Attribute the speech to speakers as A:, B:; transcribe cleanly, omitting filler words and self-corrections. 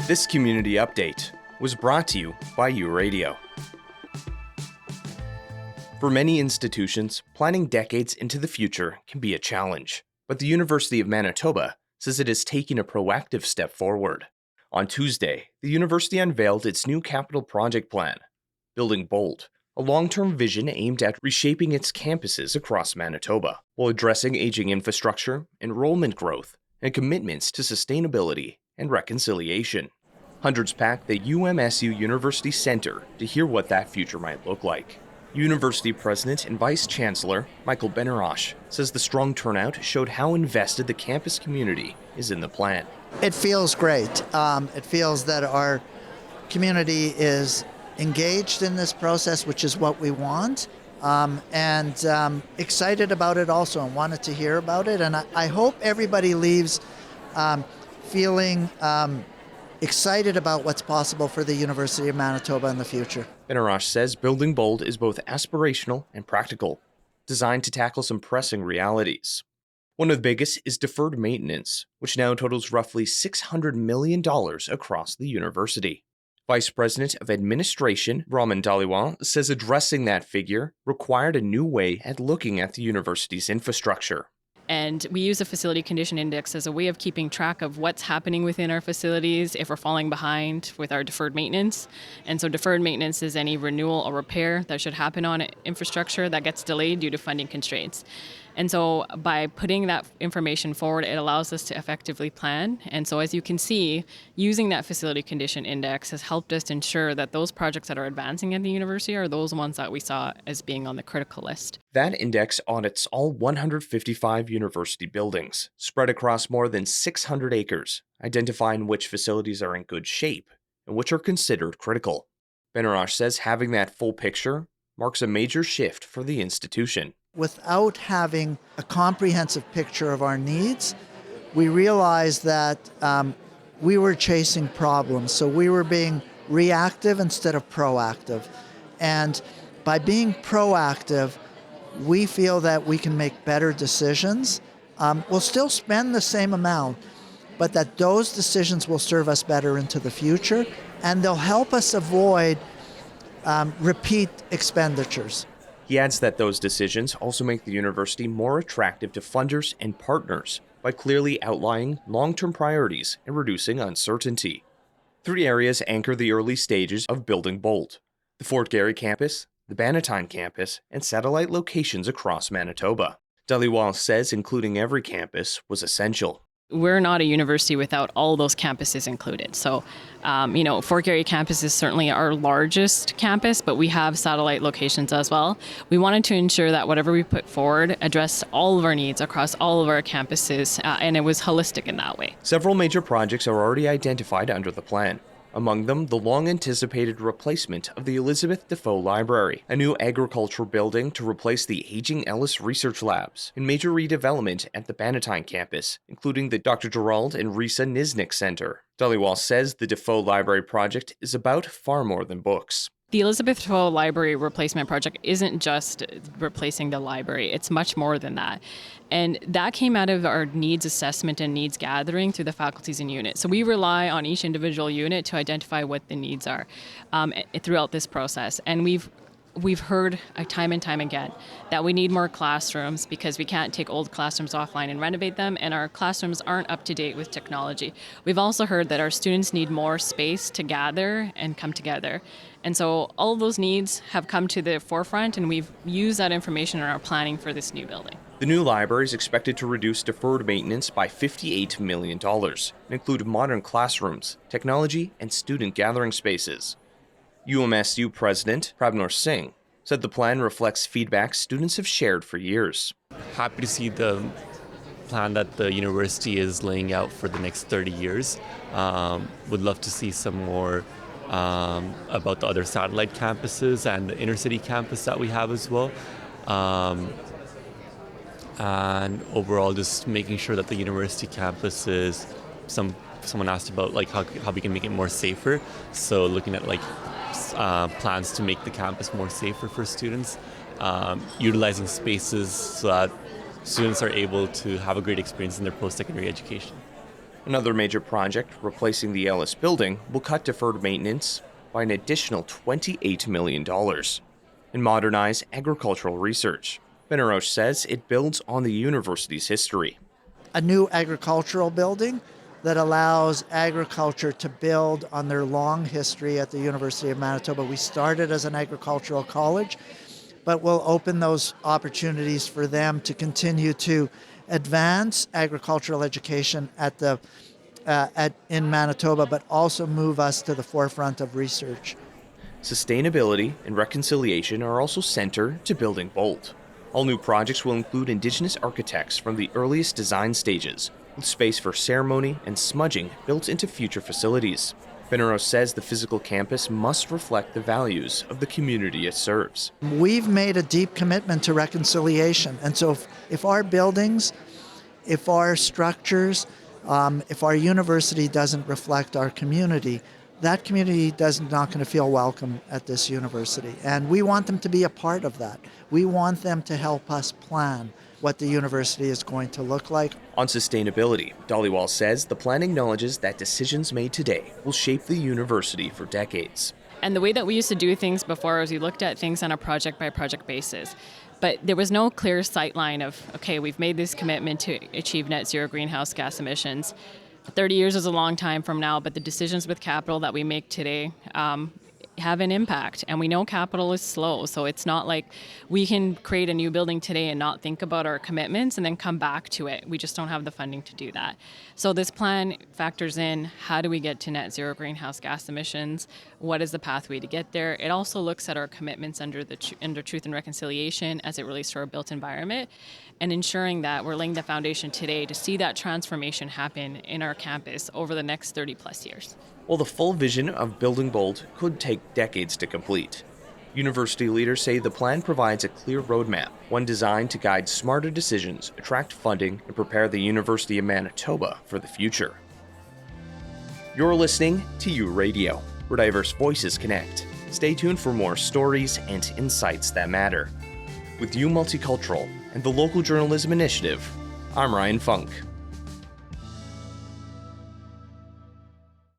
A: This community update was brought to you by U-Radio. For many institutions, planning decades into the future can be a challenge, but the University of Manitoba says it is taking a proactive step forward. On Tuesday, the university unveiled its new capital project plan, Building Bold, a long-term vision aimed at reshaping its campuses across Manitoba, while addressing aging infrastructure, enrollment growth, and commitments to sustainability and reconciliation. Hundreds packed the UMSU University Center to hear what that future might look like. University President and Vice Chancellor Michael Benarosh says the strong turnout showed how invested the campus community is in the plan.
B: It feels great. It feels that our community is engaged in this process, which is what we want, and excited about it also and wanted to hear about it. And I hope everybody leaves feeling excited about what's possible for the University of Manitoba in the future.
A: Benarosh says Building Bold is both aspirational and practical, designed to tackle some pressing realities. One of the biggest is deferred maintenance, which now totals roughly $600 million across the university. Vice President of Administration Raman Dhaliwal says addressing that figure required a new way at looking at the university's infrastructure.
C: And we use a facility condition index as a way of keeping track of what's happening within our facilities if we're falling behind with our deferred maintenance. And so deferred maintenance is any renewal or repair that should happen on infrastructure that gets delayed due to funding constraints. And so by putting that information forward, it allows us to effectively plan. And so as you can see, using that facility condition index has helped us ensure that those projects that are advancing at the university are those ones that we saw as being on the critical list.
A: That index audits all 155 university buildings, spread across more than 600 acres, identifying which facilities are in good shape and which are considered critical. Benarosh says having that full picture marks a major shift for the institution.
B: Without having a comprehensive picture of our needs, we realized that we were chasing problems. So we were being reactive instead of proactive. And by being proactive, we feel that we can make better decisions. We'll still spend the same amount, but that those decisions will serve us better into the future, and they'll help us avoid repeat expenditures.
A: He adds that those decisions also make the university more attractive to funders and partners by clearly outlining long-term priorities and reducing uncertainty. 3 areas anchor the early stages of Building Bold: the Fort Garry campus, the Bannatyne campus, and satellite locations across Manitoba. Dhaliwal says including every campus was essential.
C: We're not a university without all those campuses included. So, Fort Garry campus is certainly our largest campus, but we have satellite locations as well. We wanted to ensure that whatever we put forward addressed all of our needs across all of our campuses, and it was holistic in that way.
A: Several major projects are already identified under the plan. Among them, the long-anticipated replacement of the Elizabeth Defoe Library, a new agricultural building to replace the aging Ellis Research Labs, and major redevelopment at the Bannatyne campus, including the Dr. Gerald and Risa Niznik Center. Dhaliwal says the Defoe Library project is about far more than books.
C: The Elizabeth Defoe Library replacement project isn't just replacing the library, it's much more than that. And that came out of our needs assessment and needs gathering through the faculties and units. So we rely on each individual unit to identify what the needs are throughout this process. And we've heard time and time again that we need more classrooms because we can't take old classrooms offline and renovate them, and our classrooms aren't up to date with technology. We've also heard that our students need more space to gather and come together. And so all of those needs have come to the forefront, and we've used that information in our planning for this new building.
A: The new library is expected to reduce deferred maintenance by $58 million and include modern classrooms, technology, and student gathering spaces. UMSU President Prabnor Singh said the plan reflects feedback students have shared for years.
D: Happy to see the plan that the university is laying out for the next 30 years. Would love to see some more about the other satellite campuses and the inner city campus that we have as well. And overall, just making sure that the university campus is someone asked about how we can make it more safer. So looking at plans to make the campus more safer for students, utilizing spaces so that students are able to have a great experience in their post-secondary education.
A: Another major project, replacing the Ellis building, will cut deferred maintenance by an additional $28 million and modernize agricultural research. Benaroche says it builds on the university's history.
B: A new agricultural building that allows agriculture to build on their long history at the University of Manitoba. We started as an agricultural college, but we'll open those opportunities for them to continue to advance agricultural education in Manitoba, but also move us to the forefront of research.
A: Sustainability and reconciliation are also centered to Building Bold. All new projects will include Indigenous architects from the earliest design stages, with space for ceremony and smudging built into future facilities. Benaroche says the physical campus must reflect the values of the community it serves.
B: We've made a deep commitment to reconciliation, and so if our buildings, if our structures, if our university doesn't reflect our community, that community is not going to feel welcome at this university. And we want them to be a part of that. We want them to help us plan what the university is going to look like.
A: On sustainability, Dhaliwal says the plan acknowledges that decisions made today will shape the university for decades.
C: And the way that we used to do things before is we looked at things on a project-by-project basis. But there was no clear sight line of, okay, we've made this commitment to achieve net zero greenhouse gas emissions. 30 years is a long time from now, but the decisions with capital that we make today have an impact. And we know capital is slow, so it's not like we can create a new building today and not think about our commitments and then come back to it. We just don't have the funding to do that. So this plan factors in, how do we get to net zero greenhouse gas emissions? What is the pathway to get there? It also looks at our commitments under Truth and Reconciliation as it relates to our built environment, and ensuring that we're laying the foundation today to see that transformation happen in our campus over the next 30 plus years.
A: While the full vision of Building Bold could take decades to complete, university leaders say the plan provides a clear roadmap, one designed to guide smarter decisions, attract funding, and prepare the University of Manitoba for the future. You're listening to U Radio, where diverse voices connect. Stay tuned for more stories and insights that matter. With U Multicultural and the Local Journalism Initiative, I'm Ryan Funk.